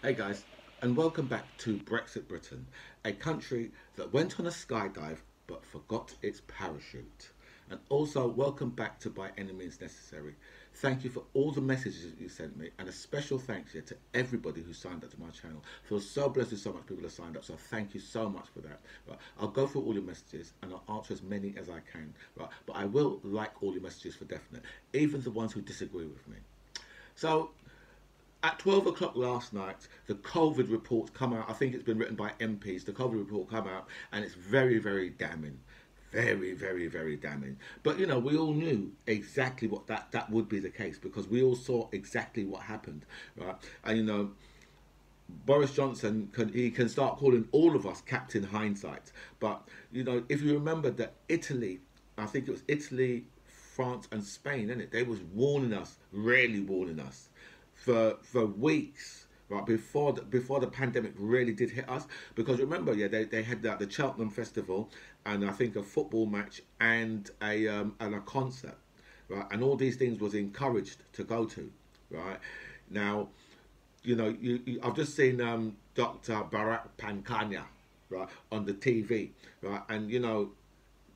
Hey guys, and welcome back to Brexit Britain, a country that went on a skydive but forgot its parachute. And also, welcome back to By Any Means Necessary. Thank you for all the messages that you sent me, and a special thanks here to everybody who signed up to my channel. I feel so blessed with so much people have signed up, so thank you so much for that. Right, I'll go through all your messages and I'll answer as many as I can. Right, but I will like all your messages for definite, even the ones who disagree with me. So at 12 o'clock last night, the COVID report come out. I think it's been written by MPs. The COVID report come out, and it's very, very damning. Very, very, very damning. But, we all knew exactly what that would be the case because we all saw exactly what happened, right? And, Boris Johnson can start calling all of us Captain Hindsight. But, if you remember that Italy, I think it was Italy, France, and Spain, isn't it? They was warning us, really warning us for weeks, right before the pandemic really did hit us. Because remember, yeah, they had the Cheltenham Festival, and I think a football match and a concert, right, and all these things was encouraged to go to, right. Now, I've just seen Dr. Barack Pankanya, right, on the TV, right, and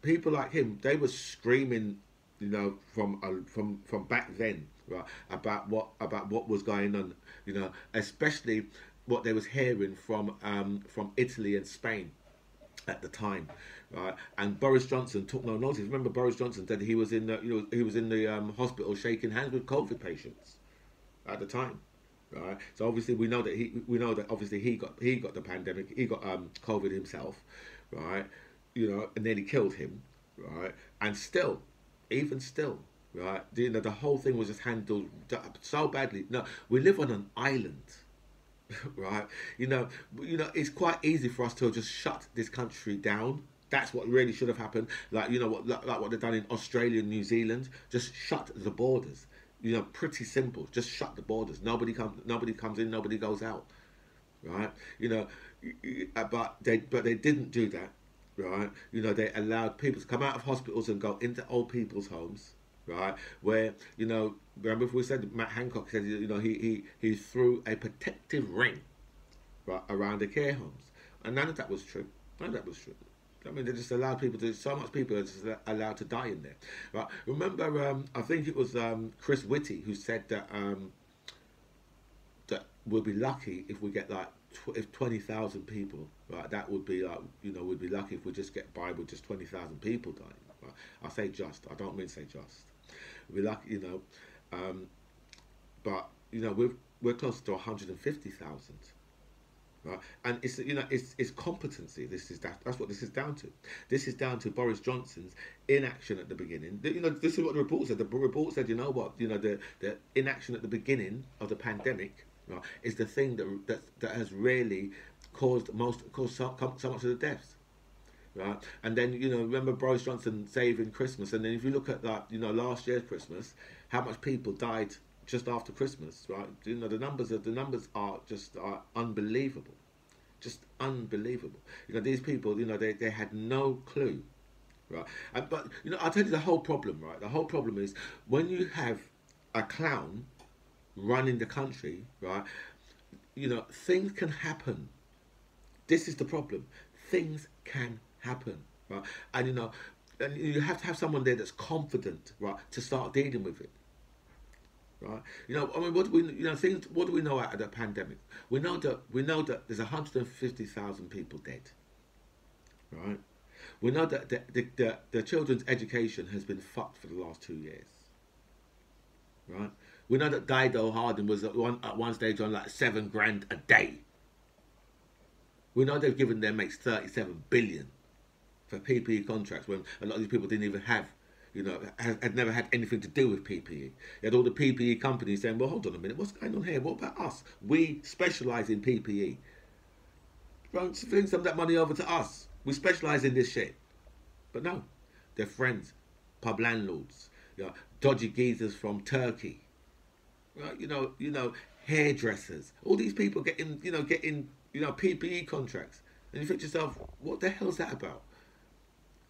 people like him, they were screaming, from back then, right, about what was going on, especially what they was hearing from Italy and Spain at the time, right? And Boris Johnson took no notice. Remember, Boris Johnson said he was in the hospital shaking hands with COVID patients at the time, right? So obviously we know that obviously he got the pandemic, he got COVID himself, right? And then he killed him, right? And still, even still, right? The whole thing was just handled so badly. No, we live on an island, right? It's quite easy for us to just shut this country down. That's what really should have happened. Like what they've done in Australia and New Zealand. Just shut the borders. Pretty simple. Just shut the borders. Nobody comes in. Nobody goes out. Right. But they didn't do that. Right. They allowed people to come out of hospitals and go into old people's homes. Right. Where remember we said Matt Hancock said he threw a protective ring, right, around the care homes, and none of that was true. None of that was true. I mean, they just allowed people to. So much people are just allowed to die in there. Right. Remember, I think it was Chris Whitty who said that we'll be lucky if we get like if 20,000 people. Right. That would be like we'd be lucky if we just get by with just 20,000 people dying. Right. I say just. I don't mean say just. We're lucky, but we're close to 150,000. Right, and it's competency. That's what this is down to. This is down to Boris Johnson's inaction at the beginning. This is what the report said. The report said, the inaction at the beginning of the pandemic, right, is the thing that has really caused so much of the deaths. Right, and then remember Boris Johnson saving Christmas, and then if you look at that, last year's Christmas, how much people died just after Christmas, right? The numbers are just unbelievable, just unbelievable. These people, they had no clue, right? But I'll tell you the whole problem, right? The whole problem is when you have a clown running the country, right? Things can happen. This is the problem. Things can happen, right? And you have to have someone there that's confident, right, to start dealing with it, right? I mean, what do we, things? What do we know out of the pandemic? We know that there's 150,000 people dead, right? We know that the children's education has been fucked for the last 2 years, right? We know that Dido Harding was at one stage on like 7 grand a day. We know they've given their mates 37 billion for PPE contracts when a lot of these people didn't even have, had never had anything to do with PPE. You had all the PPE companies saying, well, hold on a minute, what's going on here? What about us? We specialise in PPE. Right, fling some of that money over to us. We specialise in this shit. But no, they're friends, pub landlords, dodgy geezers from Turkey, right? Hairdressers. All these people getting PPE contracts, and you think to yourself, what the hell's that about?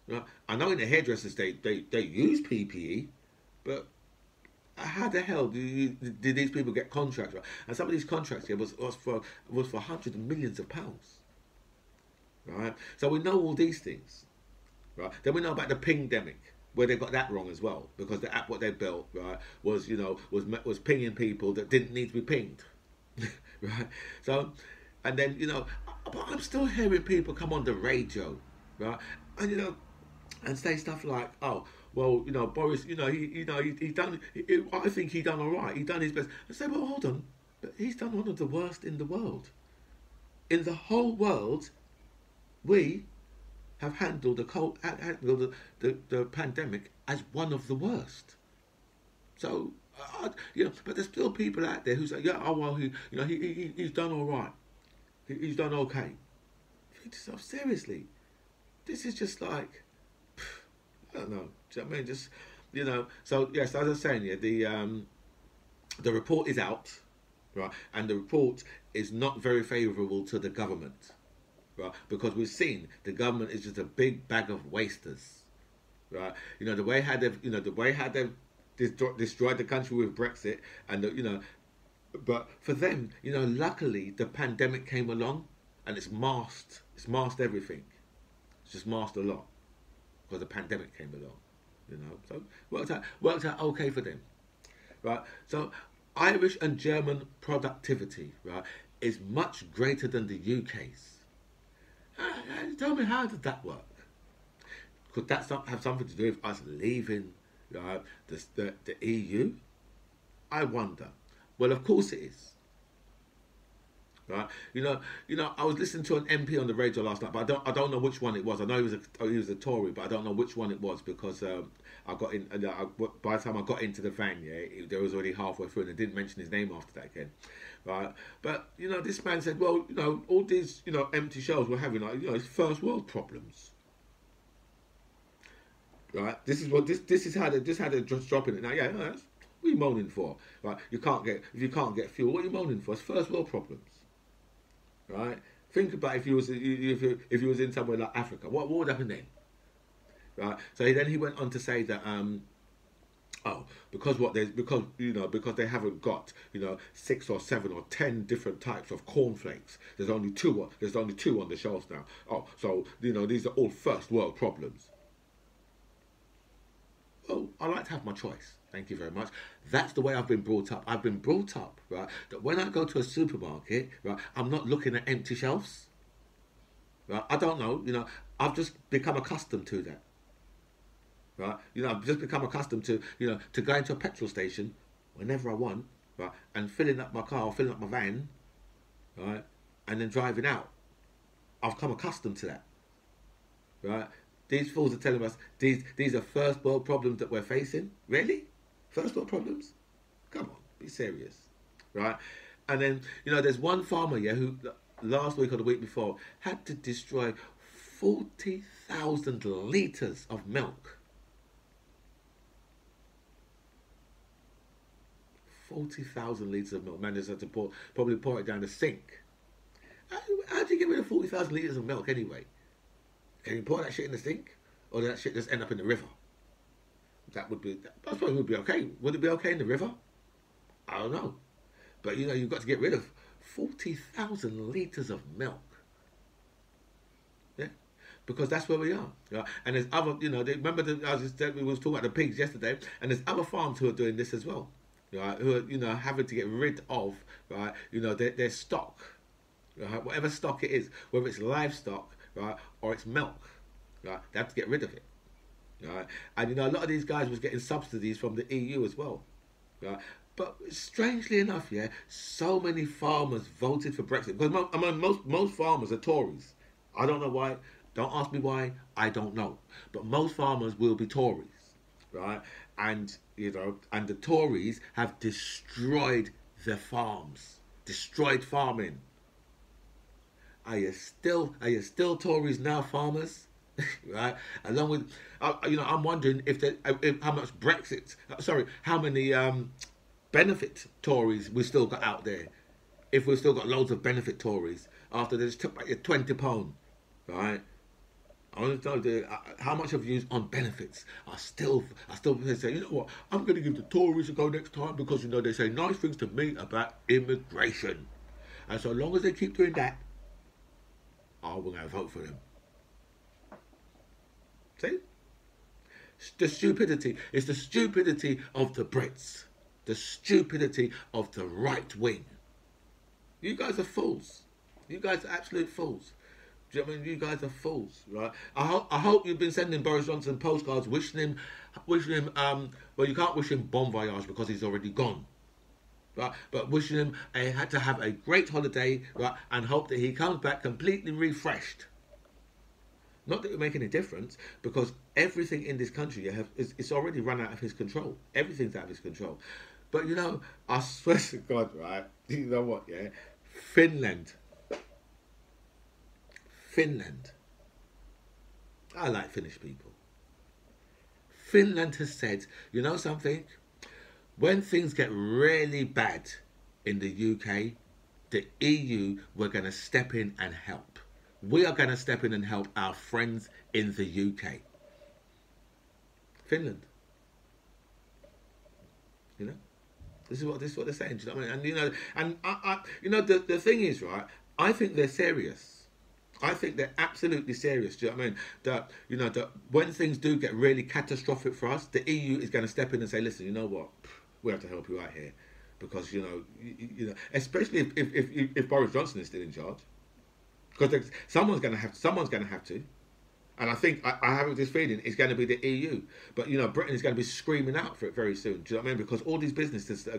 Right? I know in the hairdressers they use PPE, but how the hell did these people get contracts? Right? And some of these contracts here was for hundreds of millions of pounds, right? So we know all these things, right? Then we know about the pingdemic, where they got that wrong as well, because the app what they built, right, was was pinging people that didn't need to be pinged, right? So, and then but I'm still hearing people come on the radio, right, and and say stuff like, oh, well, Boris, he done. I think he done all right. He done his best. I say, well, hold on, but he's done one of the worst in the world. In the whole world, we have handled the pandemic as one of the worst. So, but there's still people out there who say, yeah, oh well, he's done all right. He's done okay. Think to yourself, seriously, this is just like, I don't know. Do you know what I mean? Just, So yes, as I was saying, yeah, the report is out, right, and the report is not very favourable to the government, right, because we've seen the government is just a big bag of wasters, right. The way how they've destroyed the country with Brexit, and but for them, luckily the pandemic came along, and it's masked everything. It's just masked a lot because the pandemic came along, So worked out okay for them, right? So Irish and German productivity, right, is much greater than the UK's. Tell me, how did that work? Could that have something to do with us leaving the EU? I wonder. Well, of course it is. Right, I was listening to an MP on the radio last night, but I don't know which one it was. I know he was a Tory, but I don't know which one it was because I got in. By the time I got into the van, yeah, there was already halfway through, and I didn't mention his name after that again, right? But this man said, well, all these empty shelves we're having, it's first world problems, right? This is how they're just dropping it now. Yeah, what are you moaning for? Right? If you can't get fuel, what are you moaning for? It's first world problems. Right? Think about if you was in somewhere like Africa, what would happen then? Right? So then he went on to say that because they haven't got 6 or 7 or 10 different types of cornflakes. There's only two on the shelves now. Oh, so these are all first world problems. Oh, I like to have my choice. Thank you very much. That's the way I've been brought up. I've been brought up, right, that when I go to a supermarket, right, I'm not looking at empty shelves. Right? I don't know, I've just become accustomed to that. Right? I've just become accustomed to, to going to a petrol station whenever I want, right, and filling up my car, filling up my van, right, and then driving out. I've come accustomed to that. Right? These fools are telling us these are first world problems that we're facing. Really? First world problems? Come on, be serious, right? And then there's one farmer who last week or the week before had to destroy 40,000 litres of milk. 40,000 litres of milk. Man just had to probably pour it down the sink. How do you get rid of 40,000 litres of milk anyway? Can you pour that shit in the sink, or does that shit just end up in the river? I suppose it would be okay. Would it be okay in the river? I don't know. But you've got to get rid of 40,000 litres of milk. Yeah, because that's where we are. Right? And there's other, remember we was talking about the pigs yesterday, and there's other farms who are doing this as well. Right? Who are having to get rid of their stock, right? Whatever stock it is, whether it's livestock, right, or it's milk, right? They have to get rid of it. Right? And a lot of these guys was getting subsidies from the EU as well. Right? But strangely enough, so many farmers voted for Brexit. Because most farmers are Tories. I don't know why. Don't ask me why. I don't know. But most farmers will be Tories. Right? And and the Tories have destroyed their farms. Destroyed farming. Are you still Tories now, farmers? Right, along with, I'm wondering if how much how many benefit Tories we still got out there. If we've still got loads of benefit Tories after they just took back your £20, right? I want to know how much of you on benefits are still saying, you know what, I'm going to give the Tories a go next time because you know they say nice things to me about immigration, and so long as they keep doing that, I will going to vote for them. See, the stupidity is the stupidity of the Brits, the stupidity of the right wing. You guys are fools. You guys are absolute fools. Do you know what I mean? You guys are fools, right? I hope you've been sending Boris Johnson postcards wishing him, well, you can't wish him bon voyage because he's already gone, right? But wishing him had to have a great holiday, right? And hope that he comes back completely refreshed. Not that it would make any difference, because everything in this country it's already run out of his control. Everything's out of his control. But you know, I swear to God, right? You know what? Yeah, Finland. I like Finnish people. Finland has said, you know something? When things get really bad in the UK, the EU, we're going to step in and help. We are going to step in and help our friends in the UK. Finland. You know? This is what they're saying. Do you know what I mean? And you know, and I you know, the thing is, right, I think they're serious. I think they're absolutely serious. Do you know what I mean? That, you know, that when things do get really catastrophic for us, the EU is going to step in and say, listen, you know what, we have to help you out here, because you know, especially if Boris Johnson is still in charge, because someone's going to have to, and I think I have this feeling it's going to be the EU, but you know, Britain is going to be screaming out for it very soon. Do you know what I mean? Because all these businesses that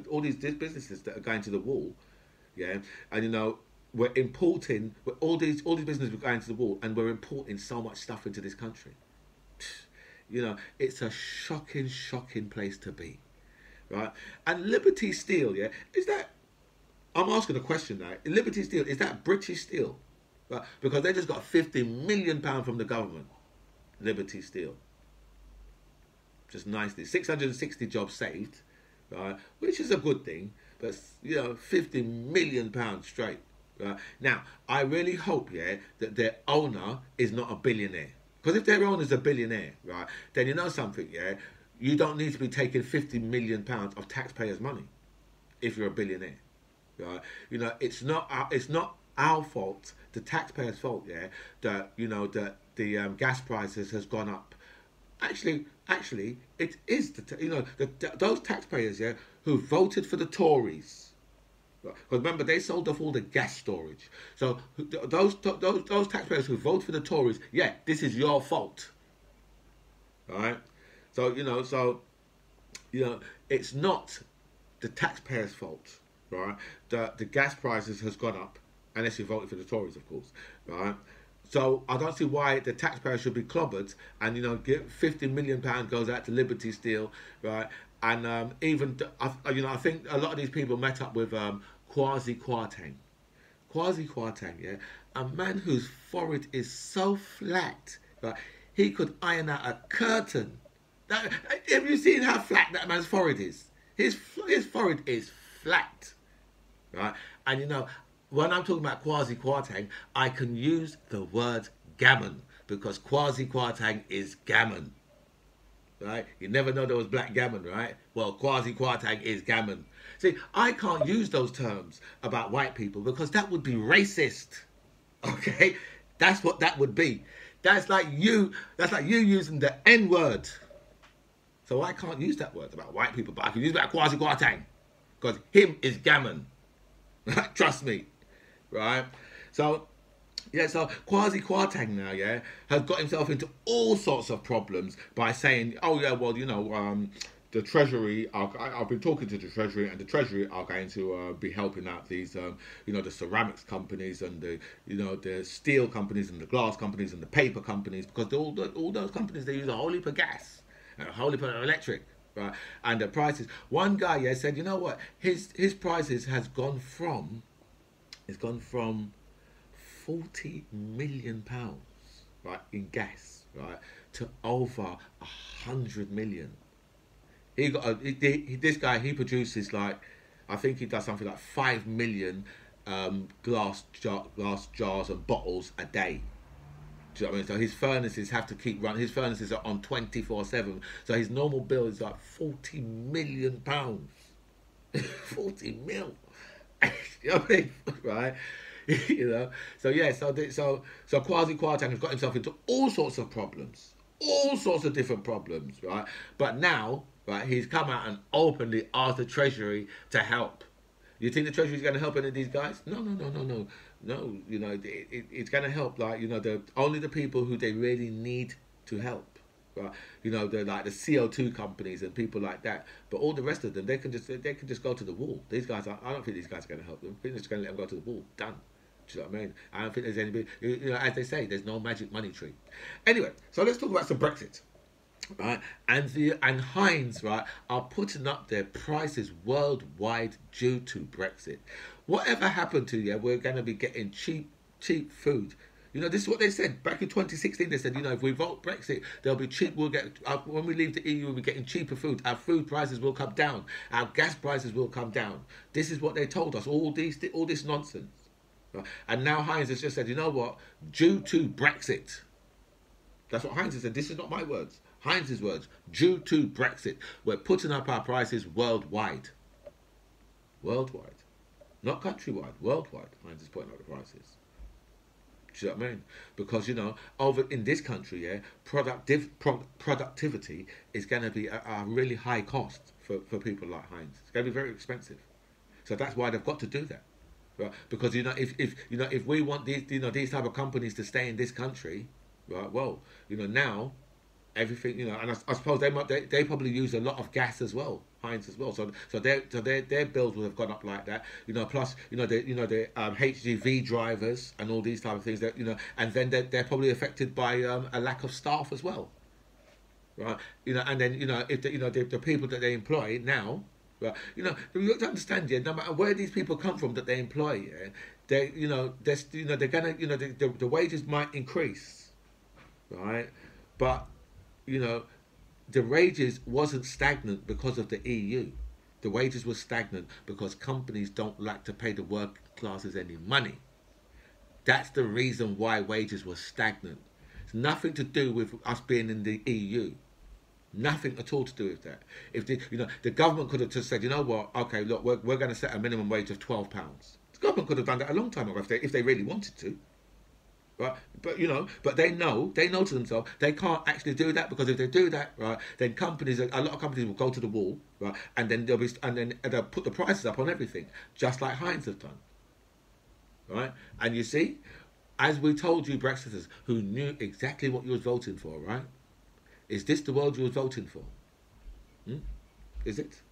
are going to the wall, yeah, and you know, we're importing, all these businesses are going to the wall, and we're importing so much stuff into this country. You know, it's a shocking place to be, right? And Liberty Steel, yeah, is that? I'm asking a question now. Liberty Steel, is that British Steel? Right? Because they just got £50 million from the government. Liberty Steel, just nicely, 660 jobs saved, right? Which is a good thing, but you know, £50 million straight. Right. Now, I really hope, yeah, that their owner is not a billionaire. Because if their owner is a billionaire, right, then you know something, yeah, you don't need to be taking £50 million of taxpayers' money if you're a billionaire, right? You know, it's not our fault, the taxpayers' fault, yeah, that you know that the gas prices has gone up. Actually, it is those taxpayers, yeah, who voted for the Tories. Because remember, they sold off all the gas storage. So those taxpayers who vote for the Tories, yeah, this is your fault. All right. So it's not the taxpayers' fault, right? The gas prices has gone up, unless you voted for the Tories, of course, right? So I don't see why the taxpayer should be clobbered, and you know, give £50 million goes out to Liberty Steel, right? And I think a lot of these people met up with Kwasi Kwarteng. Kwasi Kwarteng, yeah, a man whose forehead is so flat, right? He could iron out a curtain. Have you seen how flat that man's forehead is? His forehead is flat, right? And you know, when I'm talking about Kwasi Kwarteng, I can use the word gammon, because Kwasi Kwarteng is gammon. Right? You never know there was black gammon, right? Well, Kwasi Kwarteng is gammon. See, I can't use those terms about white people because that would be racist. Okay? That's what that would be. That's like you using the N-word. So I can't use that word about white people, but I can use it about Kwasi Kwarteng, because him is gammon. Trust me. Right? So yeah, so Kwasi Kwarteng now, yeah, has got himself into all sorts of problems by saying, oh yeah, well, you know, the Treasury, I've been talking to the Treasury, and the Treasury are going to be helping out these, you know, the ceramics companies and the steel companies and the glass companies and the paper companies, because all those companies, they use a whole heap of gas and a whole heap of electric, right? And the prices. One guy, yeah, said, you know what, his prices has gone from £40 million, right, in gas, right, to over 100 million. This guy, he produces like, I think he does something like 5 million glass jars and bottles a day. Do you know what I mean? So his furnaces have to keep running. His furnaces are on 24/7. So his normal bill is like £40 million. 40 mil. You know what I mean? Right? You know. So yeah. So Kwasi Kwarteng has got himself into all sorts of problems, all sorts of different problems, right? But now, right, he's come out and openly asked the Treasury to help. You think the Treasury is going to help any of these guys? No, no, no, no, no, no. You know, it's going to help, like, you know, only the people who they really need to help. Right? You know, they're like the CO2 companies and people like that. But all the rest of them, they can just go to the wall. These guys, I don't think these guys are going to help them. I think they're just going to let them go to the wall. Done. Do you know what I mean? I don't think there's anybody. You know, as they say, there's no magic money tree. Anyway, so let's talk about some Brexit. Right, and Heinz, right, are putting up their prices worldwide due to Brexit. Whatever happened to you, we're going to be getting cheap food. You know, this is what they said back in 2016. They said, you know, if we vote Brexit, they'll be cheap. We'll get when we leave the EU, we'll be getting cheaper food. Our food prices will come down. Our gas prices will come down. This is what they told us. All this nonsense. Right? And now Heinz has just said, you know what? Due to Brexit. That's what Heinz has said. This is not my words. Heinz's words. Due to Brexit, we're putting up our prices worldwide. Worldwide. Not countrywide. Worldwide. Heinz is putting up the prices. Do you know what I mean? Because, you know, over in this country, yeah, productivity is going to be a really high cost for people like Heinz. It's going to be very expensive. So that's why they've got to do that. Right? Because, you know, if we want these type of companies to stay in this country, right, well, you know, now everything, you know, and I suppose they probably use a lot of gas as well, Heinz as well. So their bills would have gone up like that, you know. Plus, you know, the HGV drivers and all these type of things that, you know, and then they're probably affected by a lack of staff as well, right? You know, and then, you know, if the people that they employ now, right, you know, you have to understand, yeah, no matter where these people come from that they employ, yeah, they're gonna, you know, the wages might increase, right, but, you know, the wages wasn't stagnant because of the EU. The wages were stagnant because companies don't like to pay the working classes any money. That's the reason why wages were stagnant. It's nothing to do with us being in the EU. Nothing at all to do with that. If the government could have just said, you know what, okay, look, we're going to set a minimum wage of £12. The government could have done that a long time ago if they really wanted to. Right, but you know, but they know to themselves they can't actually do that, because if they do that, right, then a lot of companies will go to the wall, right, and then they'll put the prices up on everything, just like Heinz have done, right? And you see, as we told you, Brexiters who knew exactly what you was voting for, right? Is this the world you was voting for? Is it?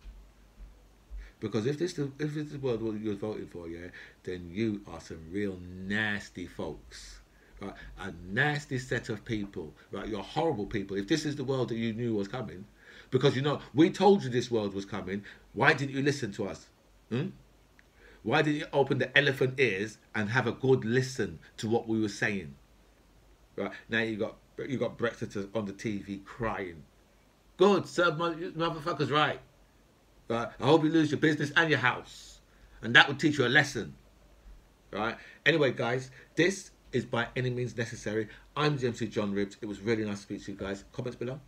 Because if it's the world you was voting for, yeah, then you are some real nasty folks. Right, a nasty set of people, right? You're horrible people. If this is the world that you knew was coming, because, you know, we told you this world was coming. Why didn't you listen to us? Why didn't you open the elephant ears and have a good listen to what we were saying? Right, now you got Brexiters on the TV crying. Good, serve motherfuckers right. Right, I hope you lose your business and your house, and that will teach you a lesson. Right. Anyway, guys, this is By Any Means Necessary. I'm James C. John Ribbs. It was really nice to speak to you guys. Comments below.